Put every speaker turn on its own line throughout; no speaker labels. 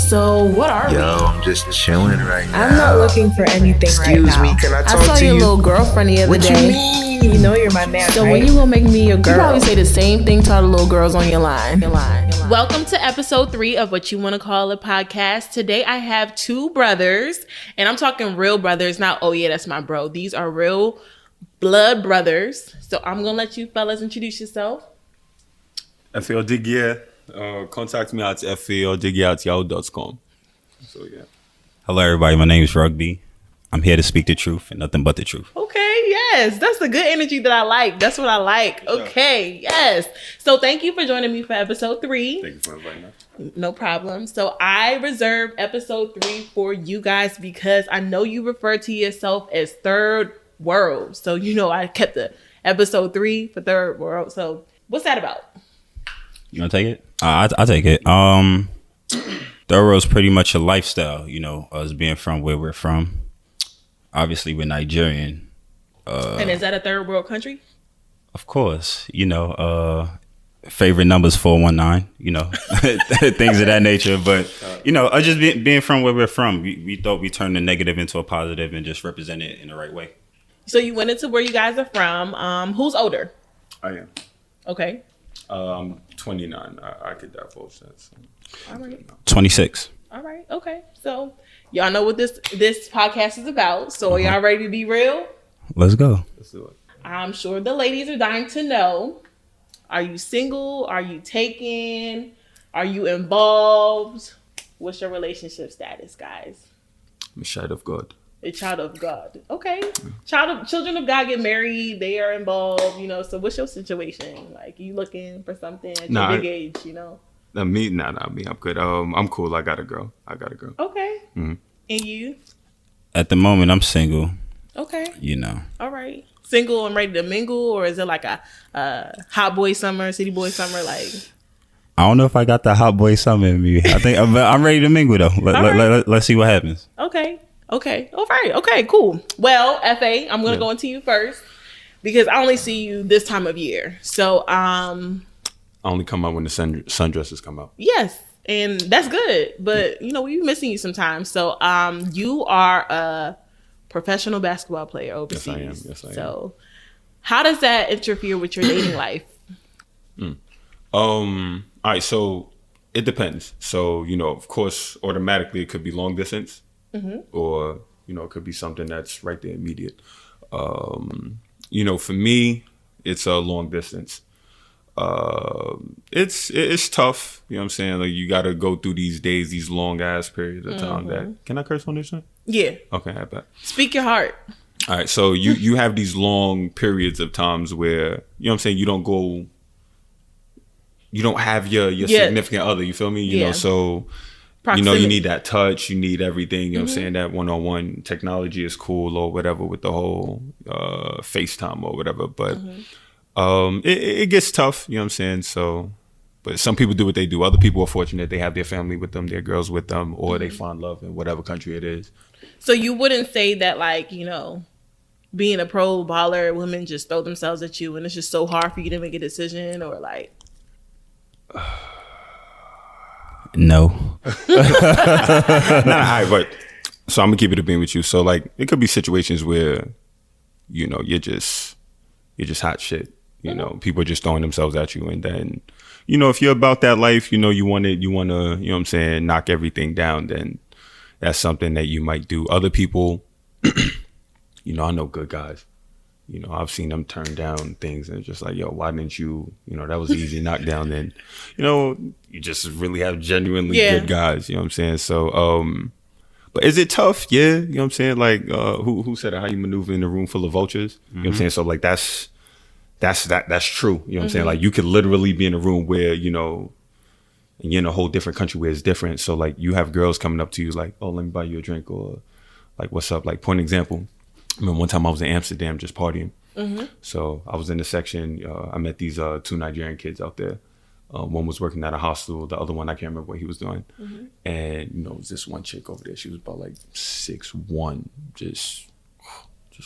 So what are we?
Yo, I'm just chilling right now.
I'm not looking for anything right now.
Excuse me, can I talk
I saw
to
your
you?
little girlfriend the other
What
day.
you mean?
You know you're my man,
So
right?
when you gonna make me your girl? You probably say the same thing to all the little girls on your line. Welcome to episode 3 of What You Want to Call a Podcast. Today I have 2 brothers, and I'm talking real brothers, not, oh yeah, that's my bro. These are real blood brothers. So I'm gonna let you fellas introduce yourself.
FALDigya. Contact me at FALDigya@yahoo.com. So yeah.
Hello, everybody. My name is Rugby. I'm here to speak the truth and nothing but the truth.
Okay, yes. That's the good energy that I like. That's what I like. Okay, yes. So thank you for joining me for episode 3.
Thank you for inviting us.
No problem. So I reserved episode 3 for you guys because I know you refer to yourself as third world. So, you know, I kept the episode 3 for third world. So what's that about?
You want to take it? I'll take it. Third world's pretty much a lifestyle, you know, us being from where we're from. Obviously, we're Nigerian.
And is that a third world country?
Of course, you know, favorite numbers 419, you know, things of that nature. But, you know, just being from where we're from, we thought we turned the negative into a positive and just represent it in the right way.
So you went into where you guys are from. Who's older?
I am.
Okay.
I'm 29. I could divulge that. So.
All right.
26.
All right. Okay. So y'all know what this podcast is about. So are y'all ready to be real?
Let's go.
Let's do it.
I'm sure the ladies are dying to know. Are you single? Are you taken? Are you involved? What's your relationship status, guys?
I'm a child of God.
A child of God. Okay. Children of God get married. They are involved, you know. So what's your situation? Like, you looking for something at your big age, you know?
Not me. I'm good. I'm cool. I got a girl.
Okay.
Mm-hmm.
And you?
At the moment, I'm single,
Okay.
you know.
All right. Single and ready to mingle, or is it like a hot boy summer, city boy summer? Like,
I don't know if I got the hot boy summer in me. I think I'm ready to mingle, though. Let's see what happens.
Okay. All right. Okay, cool. Well, FA, I'm going to go into you first because I only see you this time of year. So,
I only come out when the sundresses come out.
yes, and that's good. But, you know, we're missing you sometimes. So, you are a professional basketball player overseas.
Yes, I am.
So, how does that interfere with your dating life?
All right. So it depends. So, you know, of course, automatically it could be long distance. Or, you know, it could be something that's right there immediate. You know, for me, it's a long distance. It's tough. You know what I'm saying? Like, you got to go through these days, these long ass periods of time that, can I curse on this one?
Yeah.
Okay, I bet.
Speak your heart.
All right. So you have these long periods of times where, you know what I'm saying? You don't have your significant other. You feel me? You know, so...
Proximity.
You know, you need that touch, you need everything, you know what I'm saying? That one-on-one technology is cool or whatever with the whole FaceTime or whatever. But it gets tough, you know what I'm saying? So, but some people do what they do. Other people are fortunate. They have their family with them, their girls with them, or they find love in whatever country it is.
So you wouldn't say that, like, you know, being a pro baller, women just throw themselves at you and it's just so hard for you to make a decision, or like...
No.
Nah, but so I'm gonna keep it a beam with you. So like, it could be situations where, you know, you're just hot shit. You know, people are just throwing themselves at you, and then, you know, if you're about that life, you know, you wanna, you know what I'm saying, knock everything down, then that's something that you might do. Other people, you know, I know good guys. You know, I've seen them turn down things and it's just like, yo, why didn't you, you know, that was easy knockdown. Then, you know, you just really have genuinely good guys, you know what I'm saying? So, but is it tough? Yeah. You know what I'm saying? Like, who said it? How you maneuver in a room full of vultures? You know what I'm saying? So like, that's true. You know what I'm saying? Like, you could literally be in a room where, you know, and you're in a whole different country where it's different. So like, you have girls coming up to you like, oh, let me buy you a drink, or like, what's up? Like, point example. I remember one time I was in Amsterdam just partying. So I was in the section. I met these 2 Nigerian kids out there. One was working at a hostel. The other one, I can't remember what he was doing. And, you know, it was this one chick over there. She was about like 6'1", just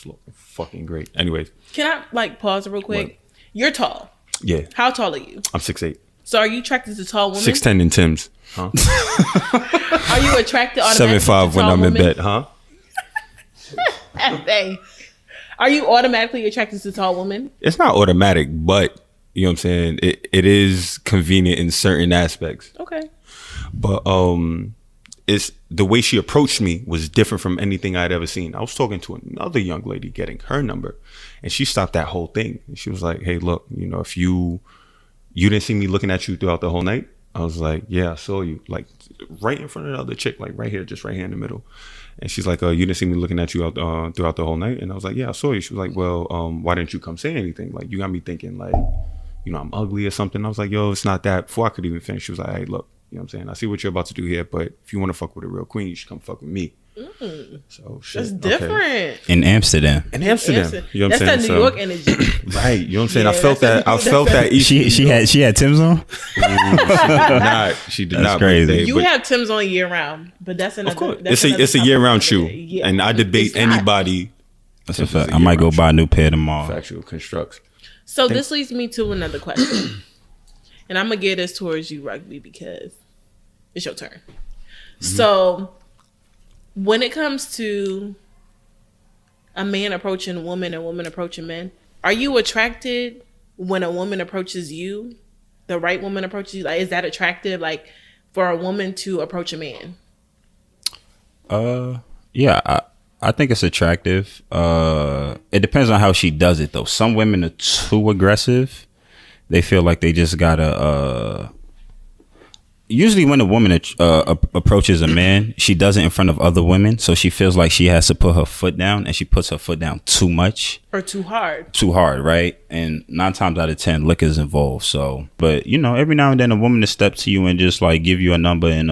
looking fucking great. Anyways.
Can I like pause real quick?
What?
You're tall.
Yeah.
How tall are you?
I'm 6'8".
So are you attracted to tall women?
6'10" in Tim's. Huh?
Are you attracted automatically
7'5"
to
when
tall
I'm in
women?
bed, huh?
Hey. Are you automatically attracted to tall women?
It's not automatic, but you know what I'm saying? It is convenient in certain aspects.
Okay.
But it's the way she approached me was different from anything I'd ever seen. I was talking to another young lady getting her number, and she stopped that whole thing. And she was like, "Hey, look, you know, if you didn't see me looking at you throughout the whole night," I was like, "Yeah, I saw you, like right in front of the other chick, like right here, just right here in the middle." And she's like, "You didn't see me looking at you throughout the whole night?" And I was like, "Yeah, I saw you." She was like, "Well, why didn't you come say anything? Like, you got me thinking like, you know, I'm ugly or something." I was like, "Yo, it's not that." Before I could even finish, she was like, "Hey, look, you know what I'm saying? I see what you're about to do here, but if you want to fuck with a real queen, you should come fuck with me." So shit,
That's different.
Okay.
In Amsterdam.
In Amsterdam, you know what I'm
That's
saying?
that New York energy.
Right, you know what I'm saying?
Yeah,
I felt that. I felt that.
She had Tim's on.
She did
That's
not.
crazy.
You have Tim's on year round, but that's another.
Of course,
that's
it's a
another
year round
topic
shoe,
for today. Yeah.
and I debate
It's not.
anybody.
That's a fact. I might go buy a new pair tomorrow.
Factual constructs.
So this leads me to another question, and I'm gonna gear this towards you, Rugby, because it's your turn. So, when it comes to a man approaching a woman and woman approaching men, are you attracted when a woman approaches you? The right woman approaches you? Like, is that attractive? Like, for a woman to approach a man?
Yeah, I think it's attractive. It depends on how she does it, though. Some women are too aggressive. They feel like they just gotta. Usually, when a woman approaches a man, she does it in front of other women, so she feels like she has to put her foot down, and she puts her foot down too much
Or too hard?
too hard, right? And 9 times out of 10, liquor's involved. So, but you know, every now and then, a woman to step to you and just like give you a number and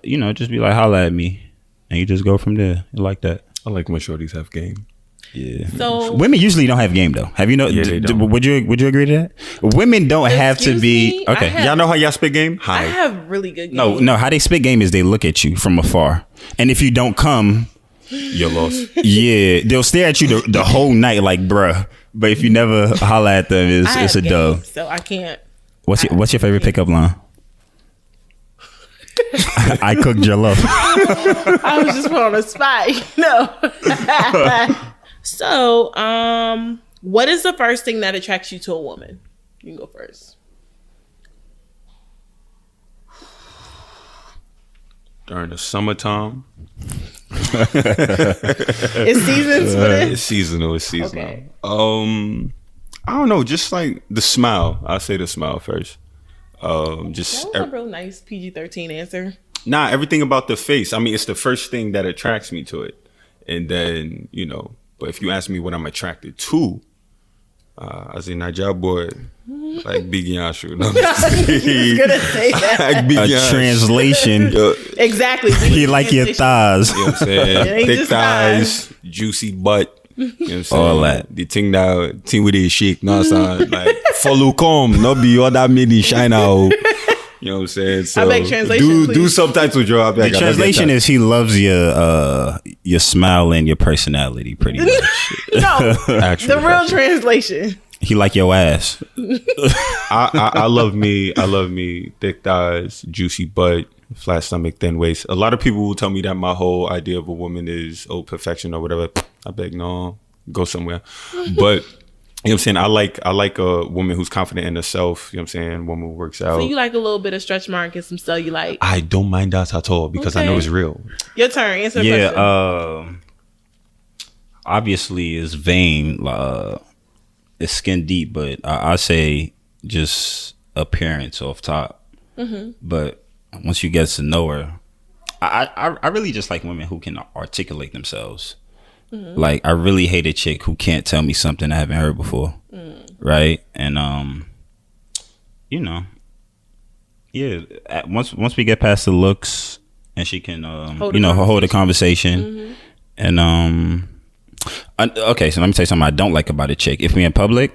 you know, just be like, holla at me, and you just go from there. You like that?
I like when shorties have game.
Yeah.
So
Women usually don't have game though. Have you know?
Yeah, they don't.
Would you agree to that? Women don't have to
Excuse
be
me? I
okay.
have-
Y'all know how y'all spit game?
I
Hi.
have really good game.
No. How they spit game is they look at you from afar, and if you don't come,
You're lost.
yeah, they'll stare at you the whole night like, bruh. But if you never holla at them,
I
it's a
have
dub.
game, so I can't.
What's your favorite pickup line? I cooked jollof.
I was just put on the spot. No. So, what is the first thing that attracts you to a woman? You can go first.
During the summertime.
It's seasons for this.
It's seasonal. It's seasonal.
Okay.
I don't know. Just like the smile. I'll say the smile first. Just
That was a real nice PG-13 answer.
nah, everything about the face. I mean, it's the first thing that attracts me to it, and then you know. But if you ask me what I'm attracted to, I say Niger boy, like Big Yashu. No,
He's gonna say that.
like Big
A
Yash.
translation.
Yo,
Exactly.
He like your thighs.
you know what I'm saying?
It ain't
Thick
just
thighs, juicy butt. You know what I'm saying?
All that.
The thing with the shake. No, son. Like, follow come. Not be all that made in China. Oh. You know what I'm saying? So
beg translation,
do
please.
subtitles, Joe. I beg,
The translation is he loves your smile and your personality pretty much.
No,
actually
the real translation.
He like your ass.
I love me. I love me. Thick thighs, juicy butt, flat stomach, thin waist. A lot of people will tell me that my whole idea of a woman is perfection or whatever. I beg, no, go somewhere. But you know what I'm saying? I like a woman who's confident in herself. You know what I'm saying? Woman who works out.
So you like a little bit of stretch mark and some cellulite.
I don't mind that at all because I know
Okay.
it's real.
Your turn. Answer the
Yeah.
question.
Obviously, it's vain. It's skin deep, but I say just appearance off top. But once you get to know her, I really just like women who can articulate themselves. Like, I really hate a chick who can't tell me something I haven't heard before. Right? And you know, yeah, once we get past the looks and she can hold a conversation. And okay, so let me tell you something I don't like about a chick. If we in public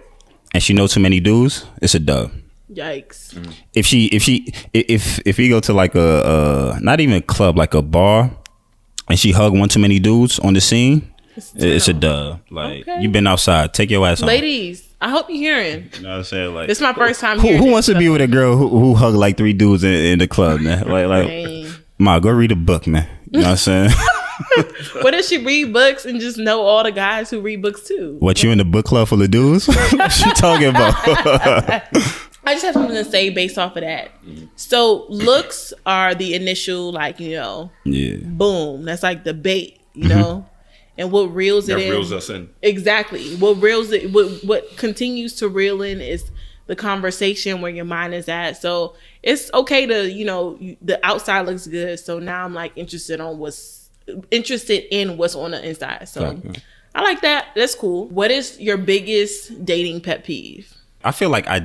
and she know too many dudes, it's a dub.
Yikes.
If we go to like a not even a club, like a bar, and she hug one too many dudes on the scene, It's a dub. Like
Okay.
you been outside, take your ass home.
Ladies, I hope you're hearing.
You know what I'm saying? Like
This is my first time
Who
hearing
wants to be with a girl who hug like 3 dudes in the club, man? Like,
Dang.
Ma, go read a book, man. You know what I'm saying?
What if she read books and just know all the guys who read books too?
What, you in the book club full of dudes? What you talking about?
I just have something to say based off of that. So looks are the initial, like, you know,
Yeah.
boom. That's like the bait, you know? And what reels it
That
in.
reels us in.
Exactly. What reels it, what continues to reel in is the conversation where your mind is at. So it's okay to, you know, the outside looks good. So now I'm like interested in what's on the inside. So
Okay.
I like that. That's cool. What is your biggest dating pet peeve?
I feel like I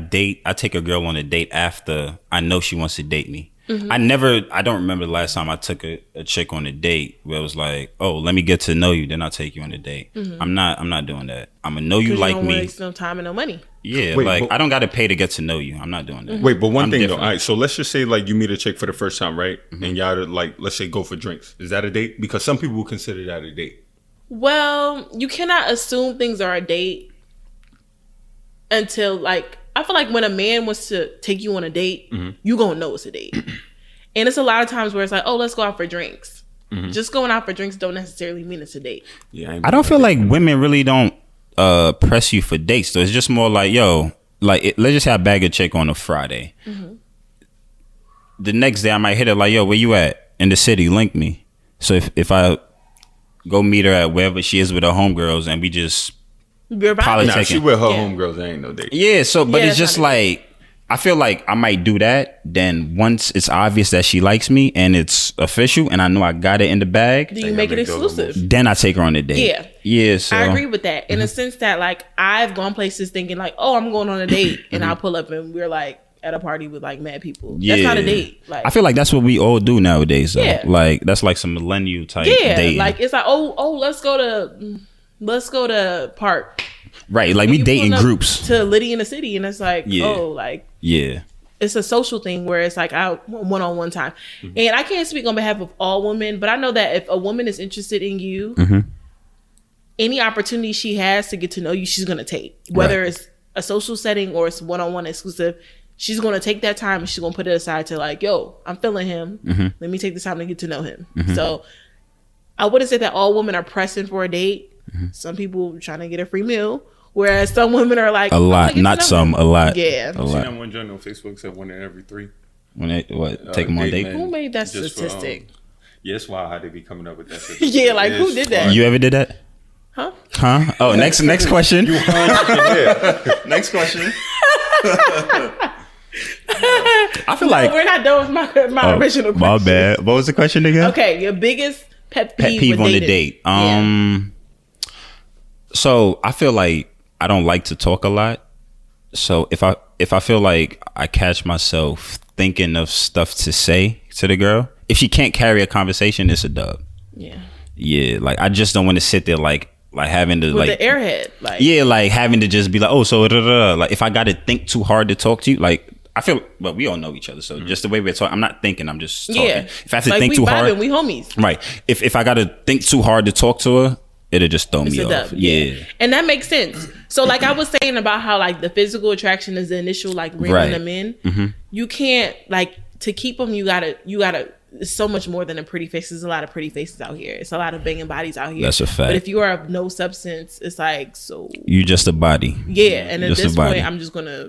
take a girl on a date after I know she wants to date me. I don't remember the last time I took a chick on a date where it was like, oh, let me get to know you, then I'll take you on a date. I'm not doing that. I'm gonna know you
'Cause
like
you don't
me.
waste no time and no money.
Yeah,
Wait,
like
but-
I don't gotta pay to get to know you. I'm not doing that.
Wait, but one
I'm
thing
different.
though. All right, so let's just say like you meet a chick for the first time, right? And y'all like, let's say go for drinks. Is that a date? Because some people would consider that a date.
Well, you cannot assume things are a date until, like, I feel like when a man wants to take you on a date, you gonna know it's a date. And it's a lot of times where it's like, oh, let's go out for drinks. Just going out for drinks don't necessarily mean it's a date.
Yeah,
I don't feel like women really don't press you for dates though. It's just more like, yo, like let's just have a bag of chick on a Friday. The next day I might hit her like, yo, where you at? In the city, link me. So if I go meet her at wherever she is with her homegirls and we just
You're about
Probably
it.
Nah,
taking-
she with her
Yeah.
homegirls. That ain't no date.
yeah, so but
Yeah,
it's
that's
just
not
like I feel like I might do that. Then once it's obvious that she likes me and it's official and I know I got it in the bag,
Do you make it
make those
exclusive?
then I take her on a date.
Yeah.
Yeah, so
I agree with that in a sense that, like, I've gone places thinking like, oh, I'm going on a date, and I'll pull up and we're like at a party with like mad people. That's not a date. Like,
I feel like that's what we all do nowadays though.
Yeah.
Like that's like some millennial type
yeah,
dating.
like it's like, oh, let's go to park.
Right, like we
You
date in
pulling up
groups.
to Liddy in the city, and it's like,
Yeah.
oh, like
Yeah.
it's a social thing where it's like out one-on-one time. And I can't speak on behalf of all women, but I know that if a woman is interested in you, any opportunity she has to get to know you, she's gonna take. Whether
Right.
it's a social setting or it's one-on-one exclusive, she's gonna take that time and she's gonna put it aside to like, yo, I'm feeling him. Let me take the time to get to know him. So I wouldn't say that all women are pressing for a date. Some people trying to get a free meal, whereas some women are like
A
"I'm
lot,
gonna get to
not
know
some,
him."
a lot.
Yeah.
A
See
lot.
that one joint on Facebook said 1 in every 3.
When they take them on
date
date.
men
Who made that
just for,
statistic?
Yeah, it's wild how they be coming up with that statistic.
Yeah, like, who
It's
did that?
wild.
You ever did that?
Huh?
Huh? Oh, next question.
Yeah.
Next question. I feel like
We're not done with my original question.
my bad. What was the question again?
Okay, your biggest pet
Pet
peeve,
peeve
with
on the
dating.
date. So I feel like I don't like to talk a lot. So if I feel like I catch myself thinking of stuff to say to the girl, if she can't carry a conversation, it's a dub.
Yeah.
Yeah, like I just don't want to sit there like having to
With
like
the airhead. Like,
yeah, like having to just be like, oh, so like if I got to think too hard to talk to you, like I feel, well, we all know each other, so just the way we're talking, I'm not thinking, I'm just talking.
Yeah.
If I have to
like,
think
we
too
vibing,
hard,
we homies.
right? If I got to think too hard to talk to her, it'll just throw
It's
me
a
off.
dub.
Yeah.
And that makes sense. So like I was saying about how like the physical attraction is the initial like reeling
Right.
them in. You can't, like, to keep them, you gotta it's so much more than a pretty face. There's a lot of pretty faces out here. It's a lot of banging bodies out here.
That's a fact.
But if you are of no substance, it's like, so
You just a body.
yeah. And at
Just a
this
body.
point, I'm just gonna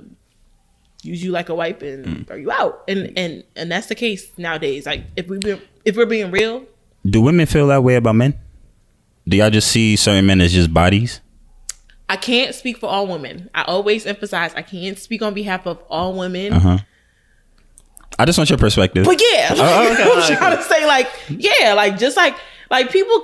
use you like a wipe and throw you out. And that's the case nowadays. Like if we're being real,
Do women feel that way about men? Do y'all just see certain men as just bodies?
I can't speak for all women. I always emphasize I can't speak on behalf of all women.
I just want your perspective.
But yeah, I'm trying to say, like, yeah, like just like people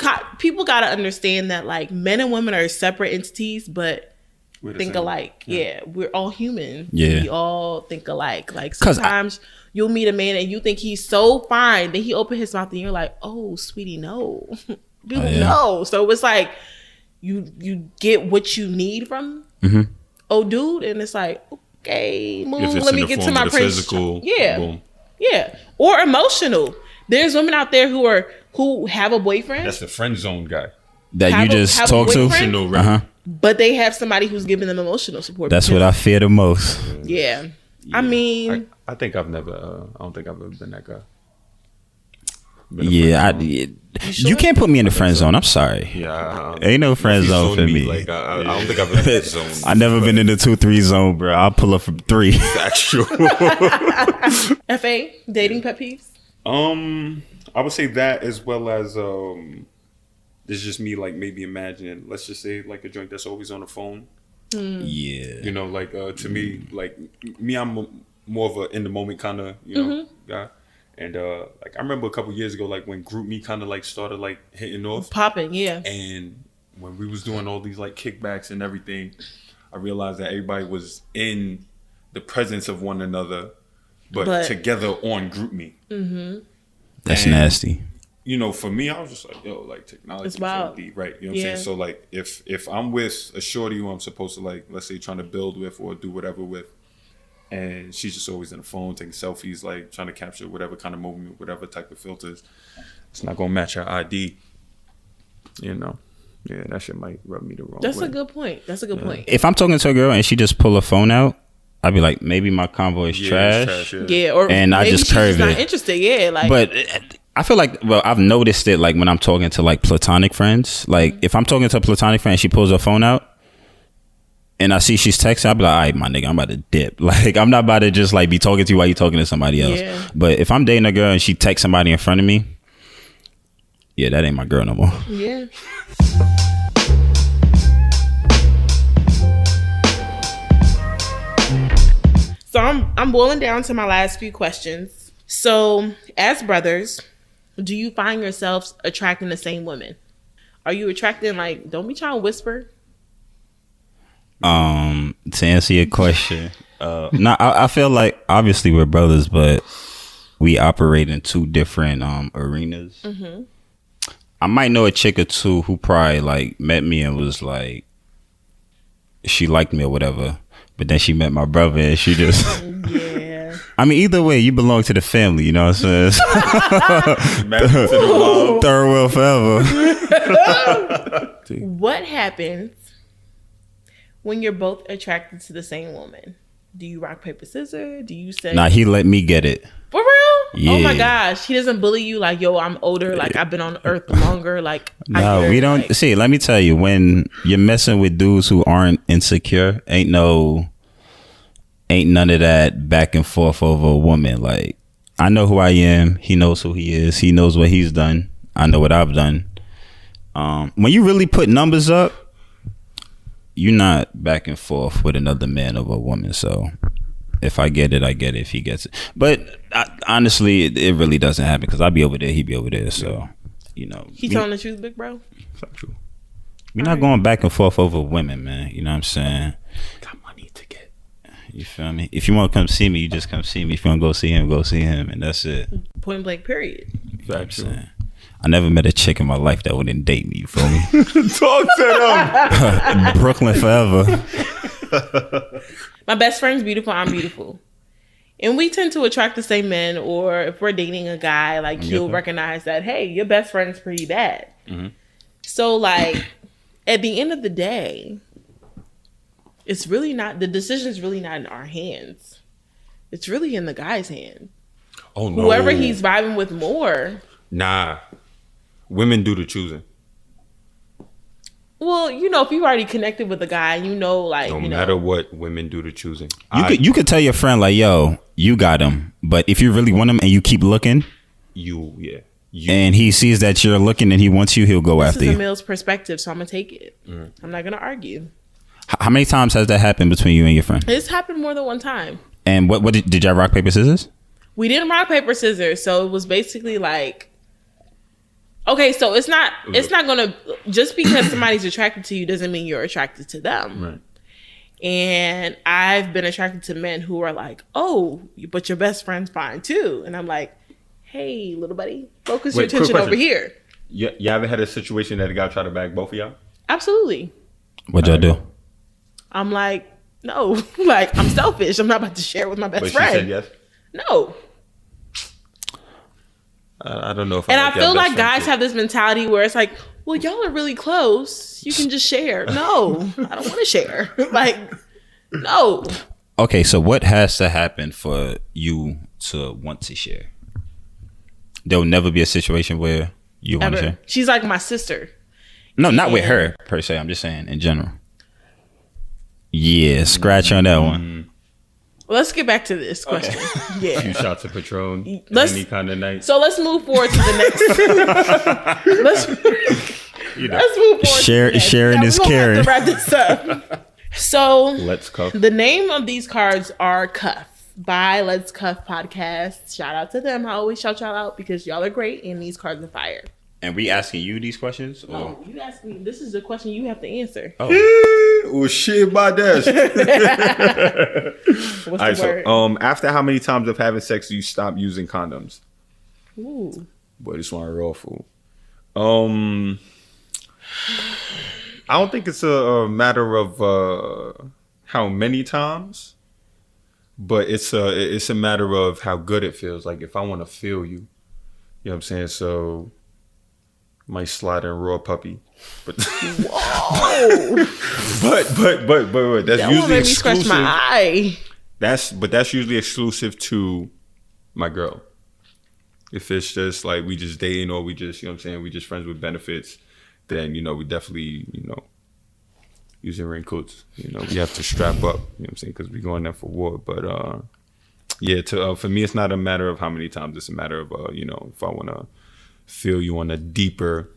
gotta understand that like men and women are separate entities, but
We're the
think
same.
alike. Yeah, we're all human.
Yeah.
We all think alike. Like
'Cause
sometimes you'll meet a man and you think he's so fine, then he opens his mouth and you're like, oh, sweetie, no. Dude, no. So it's like you get what you need from oh dude, and it's like, okay, move,
If it's
let
in
me
the
get to
form
my
of the
prince.
physical,
Yeah.
boom.
Yeah. Or emotional. There's women out there who have a boyfriend.
That's the friend zone guy.
that you just
have a
talk to.
boyfriend,
Uh-huh.
but they have somebody who's giving them emotional support.
That's what I fear the most.
Yeah. I mean,
I think I've never. I don't think I've ever been that guy.
You can't put me in the friend zone. I'm sorry.
Yeah,
ain't no friend zone for me.
Like I don't think I've been in zone.
I never been in the 2-3 zone, bro. I'll pull up from 3.
Actual.
FA dating pet peeves.
I would say that, as well as it's just me, like, maybe imagining, let's just say, like, a joint that's always on the phone.
Yeah.
You know, like, to me, like, I'm more of a in the moment kind of, you know, guy. And like, I remember a couple years ago, like, when Group Me kind of like started like hitting off,
Popping, yeah.
and when we was doing all these like kickbacks and everything, I realized that everybody was in the presence of one another, but together on Group Me.
That's nasty.
You know, for me, I was just like, yo, like, technology is so deep, right? You know what I'm saying? So like, if I'm with a shorty who I'm supposed to, like, let's say, trying to build with or do whatever with, and she's just always on the phone taking selfies, like trying to capture whatever kind of moment, whatever type of filters, it's not gonna match her ID. You know, yeah, that shit might rub me the wrong way.
That's a good point.
If I'm talking to a girl and she just pull her phone out, I'd be like, maybe my convo is trash.
Yeah, or
and I just curve
she's
it.
Not interested. Yeah, like.
But I feel like, well, I've noticed it, like, when I'm talking to like platonic friends. Like, if I'm talking to a platonic friend and she pulls her phone out, and I see she's texting, I'll be like, all right, my nigga, I'm about to dip. Like, I'm not about to just like be talking to you while you're talking to somebody else.
Yeah.
But if I'm dating a girl and she texts somebody in front of me, yeah, that ain't my girl no more.
Yeah. So I'm boiling down to my last few questions. So, as brothers, do you find yourselves attracting the same women? Are you attracting, like, don't be trying to whisper?
To answer your question, I feel like obviously we're brothers, but we operate in 2 different arenas. I might know a chick or 2 who probably like met me and was like, she liked me or whatever, but then she met my brother and she just
Yeah.
I mean, either way, you belong to the family, you know what I'm saying? Third wheel forever.
What happens when you're both attracted to the same woman? Do you rock, paper, scissors? Do you say...
Nah, he let me get it.
For real?
Yeah.
Oh my gosh. He doesn't bully you like, yo, I'm older. Like, I've been on earth longer. Like,
No, we don't.
Like,
see, let me tell you, when you're messing with dudes who aren't insecure, ain't none of that back and forth over a woman. Like, I know who I am. He knows who he is. He knows what he's done. I know what I've done. When you really put numbers up, you're not back and forth with another man over a woman. So if I get it, I get it. If he gets it. But honestly, it really doesn't happen because I'll be over there. He be over there. So, you know.
He telling the truth, big bro?
It's not true.
We're not going back and forth over women, man. You know what I'm saying?
Got money to get.
You feel me? If you want to come see me, you just come see me. If you want to go see him, and that's it.
Point blank, period.
Facts.
I never met a chick in my life that wouldn't date me. You feel me?
Talk to them.
Brooklyn forever.
My best friend's beautiful. I'm beautiful. And we tend to attract the same men, or if we're dating a guy, like, he'll recognize that, hey, your best friend's pretty bad. So, like, at the end of the day, it's really not, the decision's really not in our hands. It's really in the guy's hand.
Oh, no.
Whoever he's vibing with more.
Nah. Women do the choosing.
Well, you know, if you already connected with a guy, you know, like,
No matter what, women do the choosing.
You could tell your friend, like, yo, you got him. But if you really want him and you keep looking, and he sees that you're looking and he wants you, he'll go after you.
This is a male's perspective, so I'm going to take it. I'm not going to argue.
How many times has that happened between you and your friend?
It's happened more than one time.
And what did y'all rock, paper, scissors?
We didn't rock, paper, scissors. So it was basically like, okay, so it's not gonna, just because somebody's attracted to you doesn't mean you're attracted to them.
Right.
And I've been attracted to men who are like, oh, but your best friend's fine too. And I'm like, hey, little buddy, focus your attention over here.
You ever had a situation that a guy tried to bag both of y'all?
Absolutely.
What'd y'all do?
I'm like, no, like, I'm selfish. I'm not about to share with my best friend.
She said yes?
No.
I don't know if.
And I feel like guys
have.
have this mentality where it's like, well, y'all are really close. You can just share. No, I don't want to share. Like, no.
Okay, so what has to happen for you to want to share? There will never be a situation where you want to share.
She's like my sister.
No, not with her per se. I'm just saying in general. Yeah, scratch on that one.
Well, let's get back to this question.
A
Yeah.
few shots of Patron. Any kind of night.
So let's move forward to the next. let's move forward.
Sharing is caring.
Have to wrap this up. So
Let's Cuff.
the name of these cards are Cuff by Let's Cuff Podcast. Shout out to them. I always shout y'all out because y'all are great and these cards are fire.
And we asking you these questions? Or?
No, you asked me. This is the question you have to answer.
Oh, well, shit, my dash.
What's the word?
So, after how many times of having sex do you stop using condoms?
Ooh.
Boy, this one raw fool. I don't think it's a matter of how many times, but it's a matter of how good it feels. Like if I want to feel you, you know what I'm saying? So might slide in raw puppy, but
Whoa.
but that's
That
usually
one made me scratch
exclusive.
my eye.
That's usually exclusive to my girl. If it's just like we just dating or we just, you know what I'm saying, we just friends with benefits, then, you know, we definitely, you know, using raincoats. You know, we have to strap up, you know what I'm saying, because we going there for war. But, yeah, for me, it's not a matter of how many times. It's a matter of, you know, if I want to feel you on a deeper,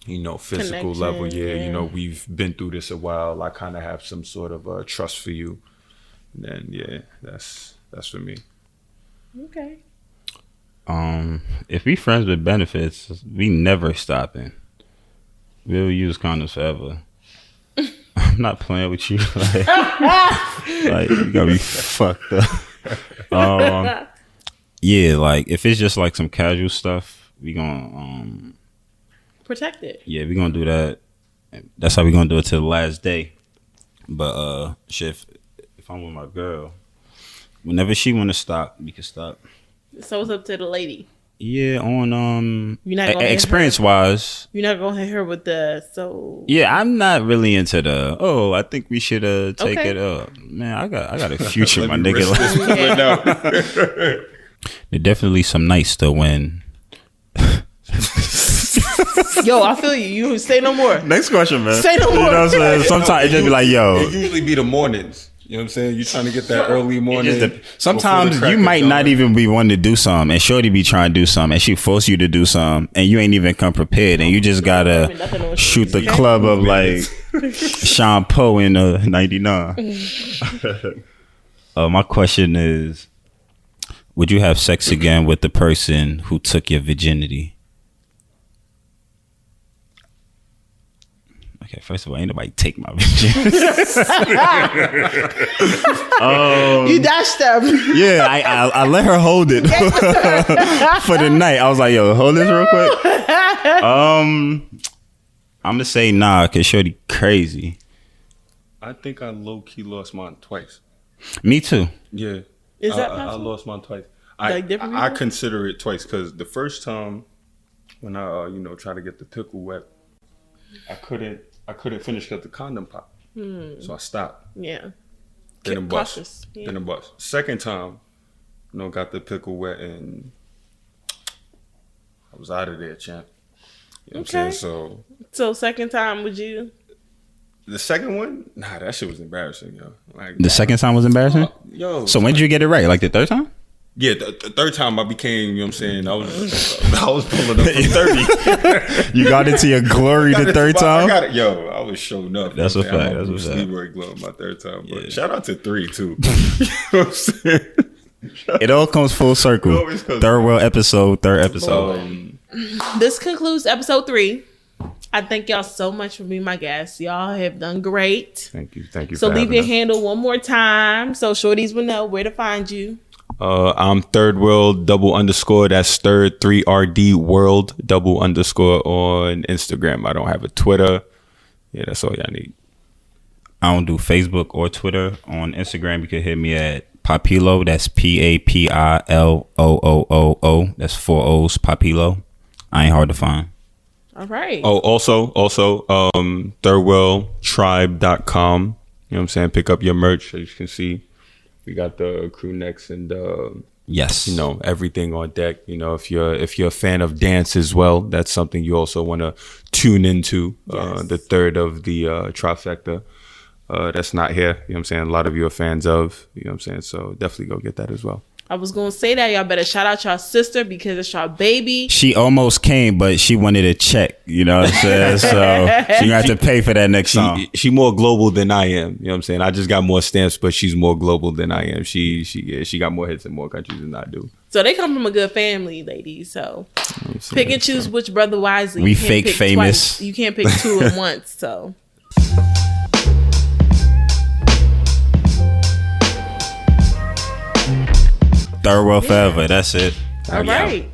you know, physical
Connection,
level. Yeah,
yeah.
you know, we've been through this a while. I kind of have some sort of trust for you. And then, yeah, that's for me.
Okay.
If we friends with benefits, we never stopping. We'll use condoms forever. I'm not playing with you. Like you gotta be fucked up. Yeah, like if it's just like some casual stuff, we gonna
Protect it.
yeah, we gonna do that. That's how we gonna do it till the last day. But shit, if I'm with my girl, whenever she wanna stop, we can stop.
So it's up to the lady.
Yeah, on
You're not gonna hit
experience wise.
You're not gonna hit her with the so.
Yeah, I'm not really into the. I think we should take
Okay.
it up. Man, I got a future, my
Let me
nigga.
risk this right now.
There's definitely some nights though when.
Yo, I feel you. You say no more.
Next question, man.
Say no more.
You know what I'm saying? Sometimes it just be like, yo.
It usually be the mornings. You know what I'm saying? You're trying to get that early morning.
Sometimes
before the
you
crack
might
of
not
dawn.
even be wanting to do something, and Shorty be trying to do something, and she force you to do something, and you ain't even come prepared, and you just gotta shoot the club up like Sean Poe in '99. My question is, would you have sex again with the person who took your virginity? Okay, first of all, ain't nobody take my virginity.
You dashed them.
Yeah, I let her hold it for the night. I was like, yo, hold this real quick. I'm gonna say nah, cause Shorty crazy.
I think I low key lost mine twice.
Me too.
Yeah.
Is that
I
possible?
lost mine twice.
Like different
I
people?
consider it twice because the first time when I tried to get the pickle wet, I couldn't finish because the condom popped. So I stopped.
Yeah.
Then it bust.
Cautious, yeah.
Then it bust. Second time, got the pickle wet and I was out of there, champ. You know what I'm
Okay.
saying?
So second time, would you?
So the second one, that shit was embarrassing, yo. Like
The second time was embarrassing.
yo.
So when did you get it right? Like the third time?
Yeah, the third time I became, you know what I'm saying, I was pulling up from 30.
You got into your glory the third
I
time.
got it. Yo, I was showing up.
That's a
you know what I'm
fact,
saying? I'm
that's a
Bruce
fact.
Leroy glow my third time. But
Yeah.
shout out to 3 too. You know what I'm saying?
It all comes full circle.
It always comes-
Third world episode, third episode.
This concludes episode 3. I thank y'all so much for being my guests. Y'all have done great.
Thank you.
So
for
leave
having
your
us.
handle one more time so shorties will know where to find you.
I'm Third World _. That's third 3RD World _ on Instagram. I don't have a Twitter. Yeah, that's all y'all need.
I don't do Facebook or Twitter. On Instagram, you can hit me at Papilo. That's PAPILOOOO. That's 4 O's. Papilo. I ain't hard to find.
All right.
Oh, also, thirdworldtribe.com. You know what I'm saying? Pick up your merch. As you can see, we got the crew necks and
Yes.
you know, everything on deck. You know, if you're a fan of dance as well, that's something you also want to tune into.
Yes.
The third of the trifecta that's not here. You know what I'm saying? A lot of you are fans of. You know what I'm saying? So definitely go get that as well.
I was gonna say that y'all better shout out y'all sister because it's y'all baby.
She almost came, but she wanted a check. You know what I'm saying? So she gonna have to pay for that next song.
She more global than I am. You know what I'm saying? I just got more stamps, but she's more global than I am. She got more hits in more countries than I do.
So they come from a good family, ladies. So pick and choose which brother wisely.
We
You can't
fake
pick
famous.
twice. You can't pick two at once. So
Third world forever. That's it.
all right.